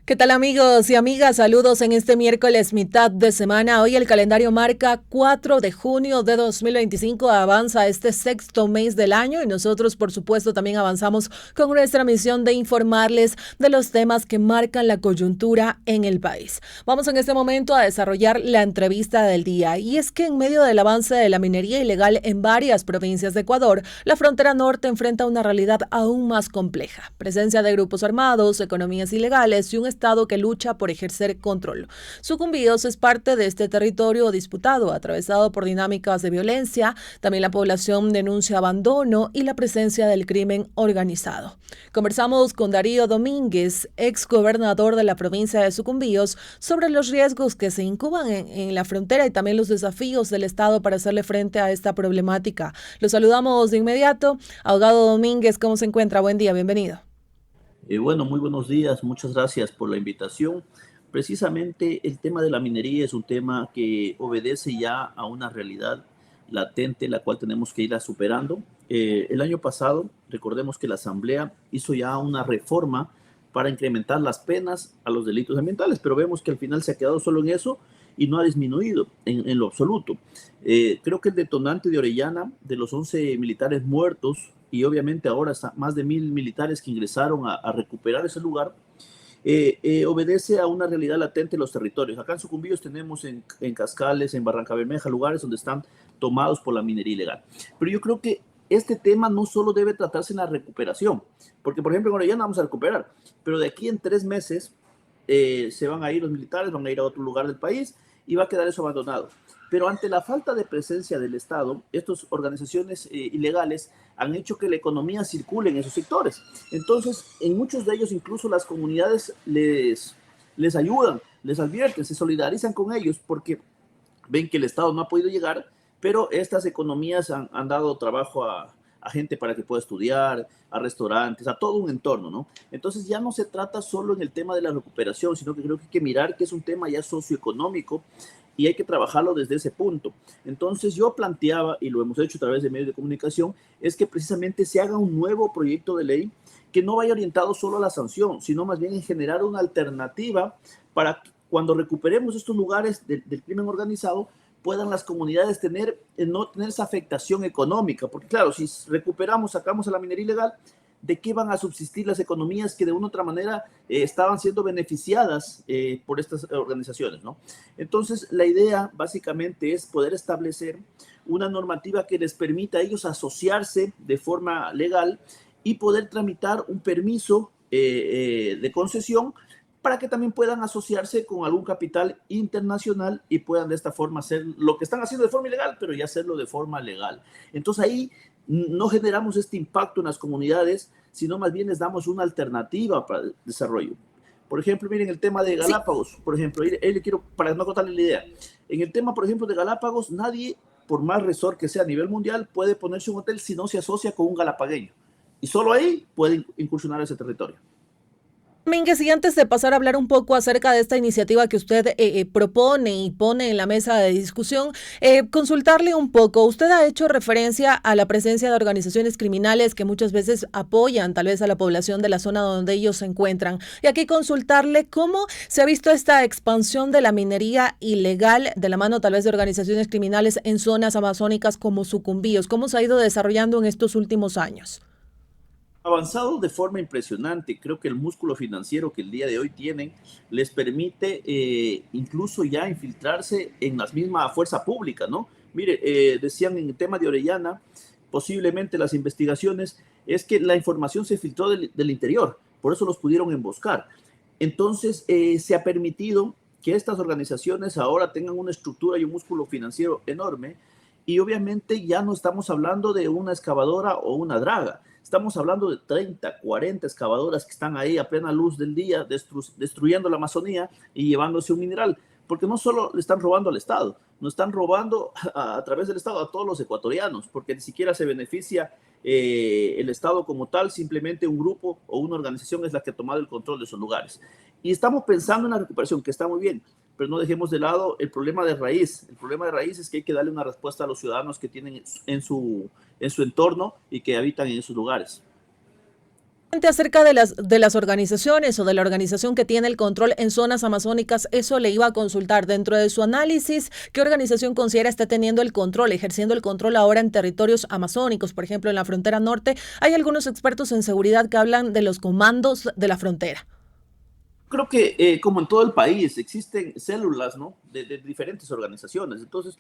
¿Qué tal amigos y amigas? Saludos en este miércoles mitad de semana. Hoy el calendario marca 4 de junio de 2025. Avanza este sexto mes del año y nosotros por supuesto también avanzamos con nuestra misión de informarles de los temas que marcan la coyuntura en el país. Vamos en este momento a desarrollar la entrevista del día y es que en medio del avance de la minería ilegal en varias provincias de Ecuador, la frontera norte enfrenta una realidad aún más compleja. Presencia de grupos armados, economías ilegales y un Estado que lucha por ejercer control. Sucumbíos es parte de este territorio disputado, atravesado por dinámicas de violencia. También la población denuncia abandono y la presencia del crimen organizado. Conversamos con Darío Domínguez, ex gobernador de la provincia de Sucumbíos, sobre los riesgos que se incuban en la frontera y también los desafíos del Estado para hacerle frente a esta problemática. Los saludamos de inmediato. Abogado Domínguez, ¿cómo se encuentra? Buen día, bienvenido. Bueno, muy buenos días, muchas gracias por la invitación. Precisamente el tema de la minería es un tema que obedece ya a una realidad latente, la cual tenemos que ir superando. El año pasado, recordemos que la Asamblea hizo ya una reforma para incrementar las penas a los delitos ambientales, pero vemos que al final se ha quedado solo en eso y no ha disminuido en lo absoluto. Creo que el detonante de Orellana, de los 11 militares muertos, y obviamente ahora más de 1.000 militares que ingresaron a recuperar ese lugar, obedece a una realidad latente en los territorios. Acá en Sucumbíos tenemos en Cascales, en Barranca Bermeja, lugares donde están tomados por la minería ilegal. Pero yo creo que este tema no solo debe tratarse en la recuperación, porque por ejemplo en Orellana vamos a recuperar, pero de aquí en 3 meses se van a ir los militares, van a ir a otro lugar del país y va a quedar eso abandonado. Pero ante la falta de presencia del Estado, estas organizaciones ilegales han hecho que la economía circule en esos sectores. Entonces, en muchos de ellos, incluso las comunidades les ayudan, les advierten, se solidarizan con ellos porque ven que el Estado no ha podido llegar, pero estas economías han dado trabajo a gente para que pueda estudiar, a restaurantes, a todo un entorno, ¿no? Entonces ya no se trata solo en el tema de la recuperación, sino que creo que hay que mirar que es un tema ya socioeconómico y hay que trabajarlo desde ese punto. Entonces yo planteaba, y lo hemos hecho a través de medios de comunicación, es que precisamente se haga un nuevo proyecto de ley que no vaya orientado solo a la sanción, sino más bien en generar una alternativa para que cuando recuperemos estos lugares del crimen organizado, puedan las comunidades no tener esa afectación económica, porque claro, si recuperamos, sacamos a la minería ilegal, ¿de qué van a subsistir las economías que de una u otra manera estaban siendo beneficiadas por estas organizaciones, ¿no? Entonces, la idea básicamente es poder establecer una normativa que les permita a ellos asociarse de forma legal y poder tramitar un permiso de concesión para que también puedan asociarse con algún capital internacional y puedan de esta forma hacer lo que están haciendo de forma ilegal, pero ya hacerlo de forma legal. Entonces ahí no generamos este impacto en las comunidades, sino más bien les damos una alternativa para el desarrollo. Por ejemplo, miren el tema de Sí. Galápagos, por ejemplo, ahí le quiero, para no contarle la idea, en el tema, por ejemplo, de Galápagos, nadie, por más resort que sea a nivel mundial, puede ponerse un hotel si no se asocia con un galapagueño. Y solo ahí pueden incursionar ese territorio. Domínguez, y antes de pasar a hablar un poco acerca de esta iniciativa que usted propone y pone en la mesa de discusión, consultarle un poco. Usted ha hecho referencia a la presencia de organizaciones criminales que muchas veces apoyan tal vez a la población de la zona donde ellos se encuentran. Y aquí consultarle cómo se ha visto esta expansión de la minería ilegal de la mano tal vez de organizaciones criminales en zonas amazónicas como Sucumbíos. ¿Cómo se ha ido desarrollando en estos últimos años? Avanzado de forma impresionante. Creo que el músculo financiero que el día de hoy tienen les permite incluso ya infiltrarse en la misma fuerza pública, ¿no? Mire, decían en el tema de Orellana, posiblemente las investigaciones, es que la información se filtró del interior, por eso los pudieron emboscar. Entonces, se ha permitido que estas organizaciones ahora tengan una estructura y un músculo financiero enorme y obviamente ya no estamos hablando de una excavadora o una draga. Estamos hablando de 30, 40 excavadoras que están ahí a plena luz del día destruyendo la Amazonía y llevándose un mineral. Porque no solo le están robando al Estado, nos están robando a través del Estado a todos los ecuatorianos, porque ni siquiera se beneficia el Estado como tal, simplemente un grupo o una organización es la que ha tomado el control de esos lugares. Y estamos pensando en la recuperación, que está muy bien, pero no dejemos de lado el problema de raíz. El problema de raíz es que hay que darle una respuesta a los ciudadanos que tienen en su entorno y que habitan en esos lugares. Acerca de las organizaciones o de la organización que tiene el control en zonas amazónicas, eso le iba a consultar dentro de su análisis. ¿Qué organización considera está teniendo el control, ejerciendo el control ahora en territorios amazónicos? Por ejemplo, en la frontera norte hay algunos expertos en seguridad que hablan de los comandos de la frontera. Creo que como en todo el país existen células, ¿no? De diferentes organizaciones. Entonces,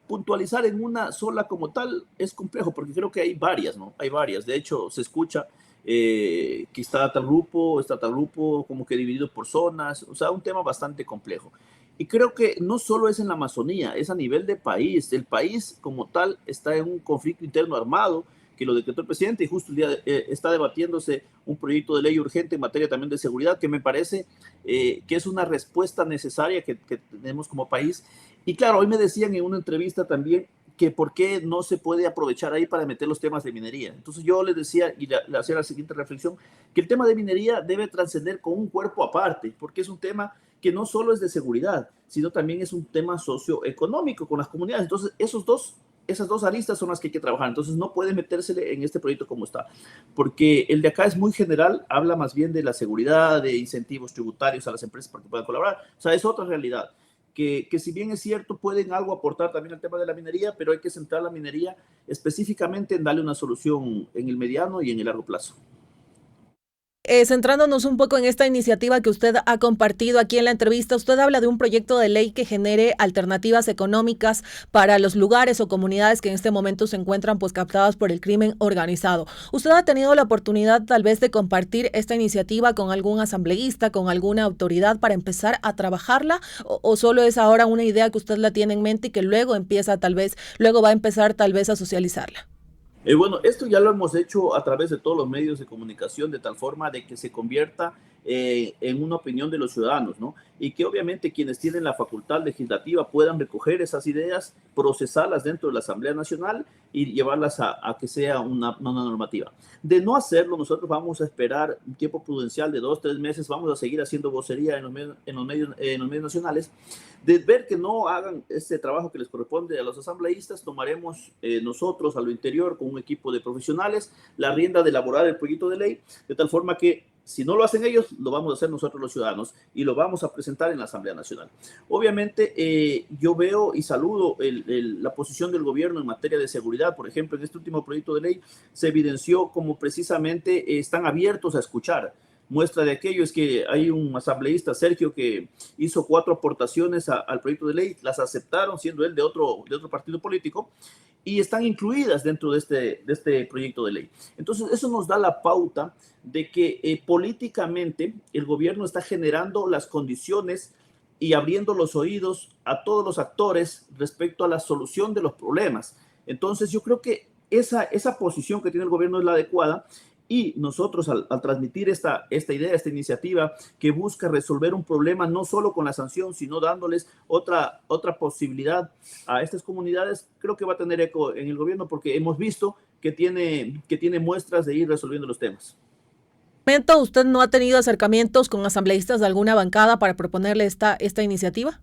puntualizar en una sola como tal es complejo porque creo que hay varias, ¿no? Hay varias. De hecho, se escucha que está tal grupo, como que dividido por zonas. O sea, un tema bastante complejo. Y creo que no solo es en la Amazonía, es a nivel de país. El país como tal está en un conflicto interno armado que lo decretó el presidente y justo el día está debatiéndose un proyecto de ley urgente en materia también de seguridad que me parece que es una respuesta necesaria que tenemos como país. Y claro, hoy me decían en una entrevista también que por qué no se puede aprovechar ahí para meter los temas de minería. Entonces yo les decía y le hacía la siguiente reflexión, que el tema de minería debe trascender con un cuerpo aparte, porque es un tema que no solo es de seguridad, sino también es un tema socioeconómico con las comunidades. Entonces esas dos aristas son las que hay que trabajar. Entonces no puede metérsele en este proyecto como está, porque el de acá es muy general, habla más bien de la seguridad, de incentivos tributarios a las empresas para que puedan colaborar. O sea, es otra realidad. Que si bien es cierto, pueden algo aportar también al tema de la minería, pero hay que centrar la minería específicamente en darle una solución en el mediano y en el largo plazo. Centrándonos un poco en esta iniciativa que usted ha compartido aquí en la entrevista, usted habla de un proyecto de ley que genere alternativas económicas para los lugares o comunidades que en este momento se encuentran pues captadas por el crimen organizado. ¿Usted ha tenido la oportunidad tal vez de compartir esta iniciativa con algún asambleísta, con alguna autoridad para empezar a trabajarla o solo es ahora una idea que usted la tiene en mente y que luego va a empezar tal vez a socializarla? Bueno, esto ya lo hemos hecho a través de todos los medios de comunicación de tal forma de que se convierta en una opinión de los ciudadanos, ¿no? Y que obviamente quienes tienen la facultad legislativa puedan recoger esas ideas, procesarlas dentro de la Asamblea Nacional y llevarlas a que sea una normativa. De no hacerlo, nosotros vamos a esperar un tiempo prudencial de 2, 3 meses, vamos a seguir haciendo vocería en los medios nacionales. De ver que no hagan este trabajo que les corresponde a los asambleístas, tomaremos nosotros a lo interior con un equipo de profesionales la rienda de elaborar el proyecto de ley, de tal forma que si no lo hacen ellos, lo vamos a hacer nosotros los ciudadanos y lo vamos a presentar en la Asamblea Nacional. Obviamente, yo veo y saludo la posición del gobierno en materia de seguridad. Por ejemplo, en este último proyecto de ley se evidenció como precisamente están abiertos a escuchar. Muestra de aquello es que hay un asambleísta, Sergio, que hizo 4 aportaciones al proyecto de ley, las aceptaron siendo él de otro partido político y están incluidas dentro de este proyecto de ley. Entonces, eso nos da la pauta de que políticamente el gobierno está generando las condiciones y abriendo los oídos a todos los actores respecto a la solución de los problemas. Entonces, yo creo que esa posición que tiene el gobierno es la adecuada y nosotros al transmitir esta idea, esta iniciativa que busca resolver un problema no solo con la sanción, sino dándoles otra posibilidad a estas comunidades, creo que va a tener eco en el gobierno porque hemos visto que tiene muestras de ir resolviendo los temas. ¿Usted no ha tenido acercamientos con asambleístas de alguna bancada para proponerle esta iniciativa?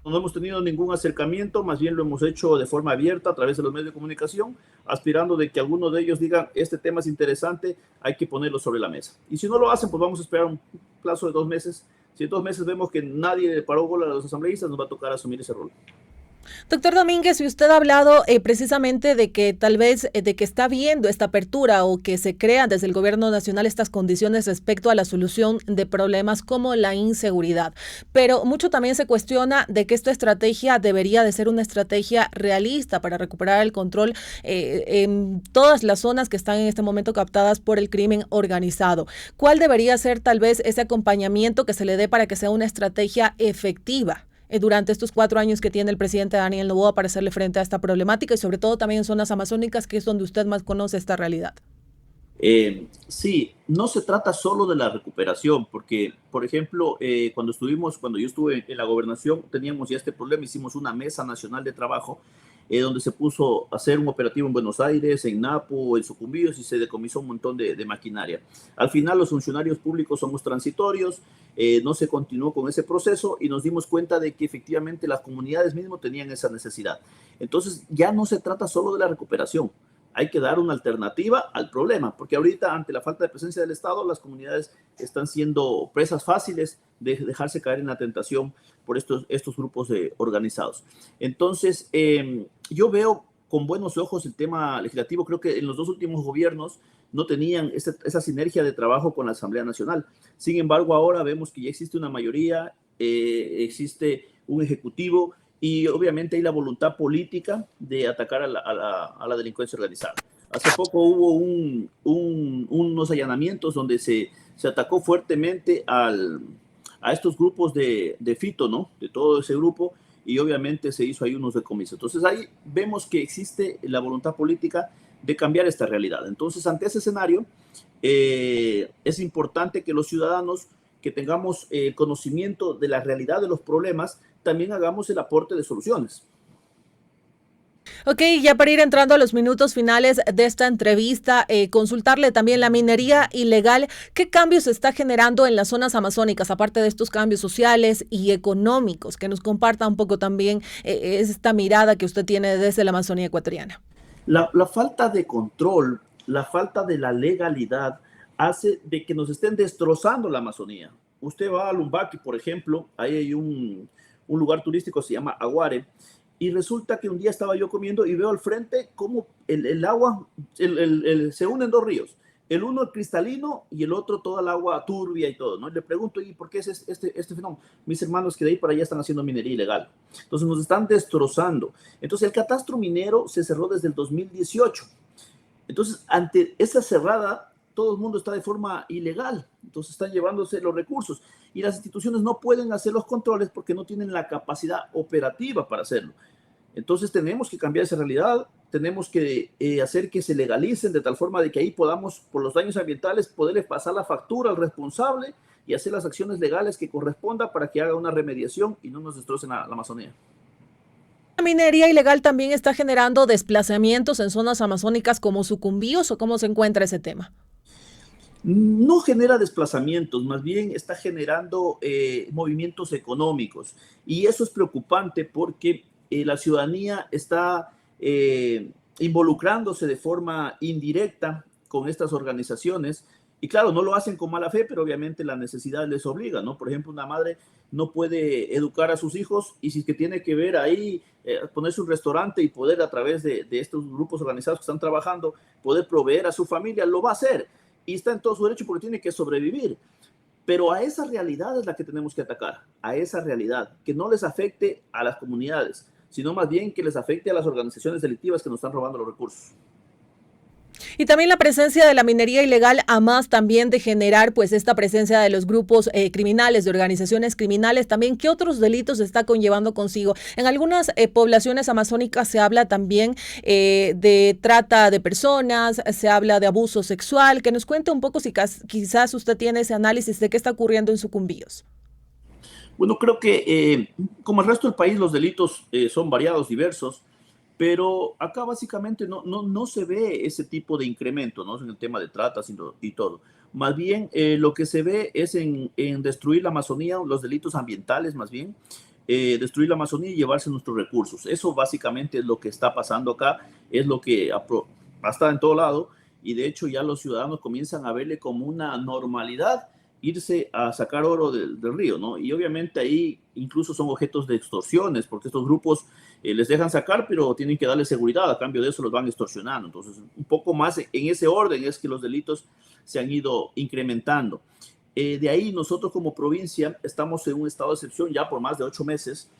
No hemos tenido ningún acercamiento, más bien lo hemos hecho de forma abierta a través de los medios de comunicación, aspirando de que alguno de ellos diga, este tema es interesante, hay que ponerlo sobre la mesa. Y si no lo hacen, pues vamos a esperar un plazo de 2 meses. Si en 2 meses vemos que nadie le paró bola a los asambleístas, nos va a tocar asumir ese rol. Doctor Domínguez, si usted ha hablado precisamente de que tal vez de que está viendo esta apertura o que se crean desde el gobierno nacional estas condiciones respecto a la solución de problemas como la inseguridad, pero mucho también se cuestiona de que esta estrategia debería de ser una estrategia realista para recuperar el control en todas las zonas que están en este momento captadas por el crimen organizado. ¿Cuál debería ser tal vez ese acompañamiento que se le dé para que sea una estrategia efectiva durante estos 4 años que tiene el presidente Daniel Noboa para hacerle frente a esta problemática y sobre todo también en zonas amazónicas, que es donde usted más conoce esta realidad? Sí, no se trata solo de la recuperación, porque, por ejemplo, cuando yo estuve en la gobernación, teníamos ya este problema, hicimos una mesa nacional de trabajo, donde se puso a hacer un operativo en Buenos Aires, en Napo, en Sucumbíos, y se decomisó un montón de maquinaria. Al final, los funcionarios públicos somos transitorios, no se continuó con ese proceso y nos dimos cuenta de que efectivamente las comunidades mismas tenían esa necesidad. Entonces, ya no se trata solo de la recuperación, hay que dar una alternativa al problema, porque ahorita ante la falta de presencia del Estado, las comunidades están siendo presas fáciles de dejarse caer en la tentación por estos grupos organizados. Entonces, yo veo con buenos ojos el tema legislativo. Creo que en los dos últimos gobiernos no tenían esa sinergia de trabajo con la Asamblea Nacional. Sin embargo, ahora vemos que ya existe una mayoría, existe un ejecutivo y obviamente hay la voluntad política de atacar a la delincuencia organizada. Hace poco hubo unos allanamientos donde se atacó fuertemente a estos grupos de Fito, ¿no? De todo ese grupo, y obviamente se hizo ahí unos decomisos. Entonces ahí vemos que existe la voluntad política de cambiar esta realidad. Entonces, ante ese escenario, es importante que los ciudadanos que tengamos conocimiento de la realidad de los problemas, también hagamos el aporte de soluciones. Ok, ya para ir entrando a los minutos finales de esta entrevista, consultarle también la minería ilegal, ¿qué cambios se está generando en las zonas amazónicas, aparte de estos cambios sociales y económicos? Que nos comparta un poco también esta mirada que usted tiene desde la Amazonía ecuatoriana. La falta de control, la falta de la legalidad hace de que nos estén destrozando la Amazonía. Usted va a Lumbaki, por ejemplo, ahí hay un lugar turístico, se llama Aguare, y resulta que un día estaba yo comiendo y veo al frente cómo el agua se unen dos ríos, el uno el cristalino y el otro toda el agua turbia y todo, ¿no? Y le pregunto, ¿y por qué es este fenómeno? Mis hermanos que de ahí para allá están haciendo minería ilegal. Entonces nos están destrozando. Entonces el catastro minero se cerró desde el 2018. Entonces, ante esa cerrada, todo el mundo está de forma ilegal. Entonces están llevándose los recursos y las instituciones no pueden hacer los controles porque no tienen la capacidad operativa para hacerlo. Entonces tenemos que cambiar esa realidad, tenemos que hacer que se legalicen de tal forma de que ahí podamos, por los daños ambientales, poderle pasar la factura al responsable y hacer las acciones legales que corresponda para que haga una remediación y no nos destrocen la Amazonía. ¿La minería ilegal también está generando desplazamientos en zonas amazónicas como Sucumbíos o cómo se encuentra ese tema? No genera desplazamientos, más bien está generando movimientos económicos. Y eso es preocupante porque la ciudadanía está involucrándose de forma indirecta con estas organizaciones. Y claro, no lo hacen con mala fe, pero obviamente la necesidad les obliga, ¿no? Por ejemplo, una madre no puede educar a sus hijos y si es que tiene que ver ahí, ponerse un restaurante y poder a través de estos grupos organizados que están trabajando, poder proveer a su familia, lo va a hacer. Y está en todo su derecho porque tiene que sobrevivir. Pero a esa realidad es la que tenemos que atacar, a esa realidad, que no les afecte a las comunidades, sino más bien que les afecte a las organizaciones delictivas que nos están robando los recursos. Y también la presencia de la minería ilegal, a más también de generar pues esta presencia de los grupos criminales, de organizaciones criminales, también qué otros delitos está conllevando consigo. En algunas poblaciones amazónicas se habla también de trata de personas, se habla de abuso sexual, que nos cuente un poco si quizás usted tiene ese análisis de qué está ocurriendo en Sucumbíos. Bueno, creo que como el resto del país los delitos son variados, diversos, pero acá básicamente no se ve ese tipo de incremento, ¿no? En el tema de tratas y todo. Más bien lo que se ve es en destruir la Amazonía, los delitos ambientales más bien, destruir la Amazonía y llevarse nuestros recursos. Eso básicamente es lo que está pasando acá, es lo que está en todo lado y de hecho ya los ciudadanos comienzan a verle como una normalidad irse a sacar oro del río, ¿no? Y obviamente ahí incluso son objetos de extorsiones, porque estos grupos les dejan sacar, pero tienen que darle seguridad, a cambio de eso los van extorsionando. Entonces, un poco más en ese orden es que los delitos se han ido incrementando. De ahí nosotros como provincia estamos en un estado de excepción ya por más de 8 meses.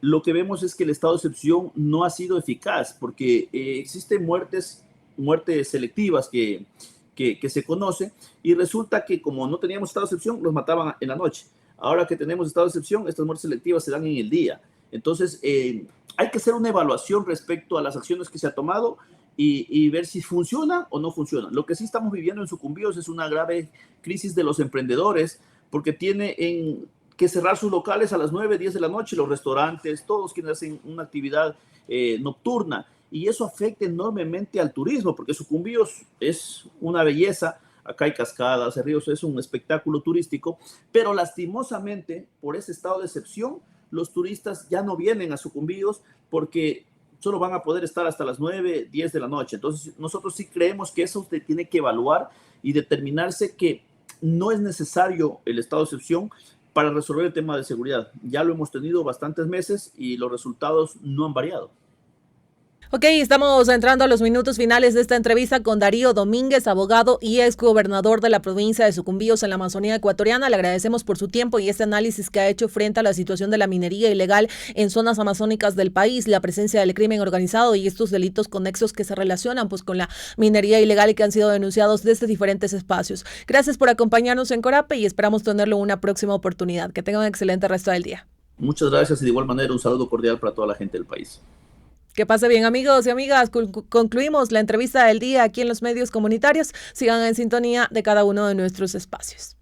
Lo que vemos es que el estado de excepción no ha sido eficaz, porque existen muertes selectivas que se conoce, y resulta que como no teníamos estado de excepción, los mataban en la noche. Ahora que tenemos estado de excepción, estas muertes selectivas se dan en el día. Entonces, hay que hacer una evaluación respecto a las acciones que se ha tomado y ver si funciona o no funciona. Lo que sí estamos viviendo en Sucumbíos es una grave crisis de los emprendedores, porque tienen que cerrar sus locales a las 9, 10 de la noche, los restaurantes, todos quienes hacen una actividad nocturna. Y eso afecta enormemente al turismo, porque Sucumbíos es una belleza, acá hay cascadas, ríos, es un espectáculo turístico, pero lastimosamente, por ese estado de excepción, los turistas ya no vienen a Sucumbíos porque solo van a poder estar hasta las 9, 10 de la noche. Entonces, nosotros sí creemos que eso usted tiene que evaluar y determinarse que no es necesario el estado de excepción para resolver el tema de seguridad. Ya lo hemos tenido bastantes meses y los resultados no han variado. Ok, estamos entrando a los minutos finales de esta entrevista con Darío Domínguez, abogado y exgobernador de la provincia de Sucumbíos en la Amazonía ecuatoriana. Le agradecemos por su tiempo y este análisis que ha hecho frente a la situación de la minería ilegal en zonas amazónicas del país, la presencia del crimen organizado y estos delitos conexos que se relacionan pues con la minería ilegal y que han sido denunciados desde diferentes espacios. Gracias por acompañarnos en Corape y esperamos tenerlo en una próxima oportunidad. Que tengan un excelente resto del día. Muchas gracias y de igual manera un saludo cordial para toda la gente del país. Que pase bien, amigos y amigas. Concluimos la entrevista del día aquí en los medios comunitarios. Sigan en sintonía de cada uno de nuestros espacios.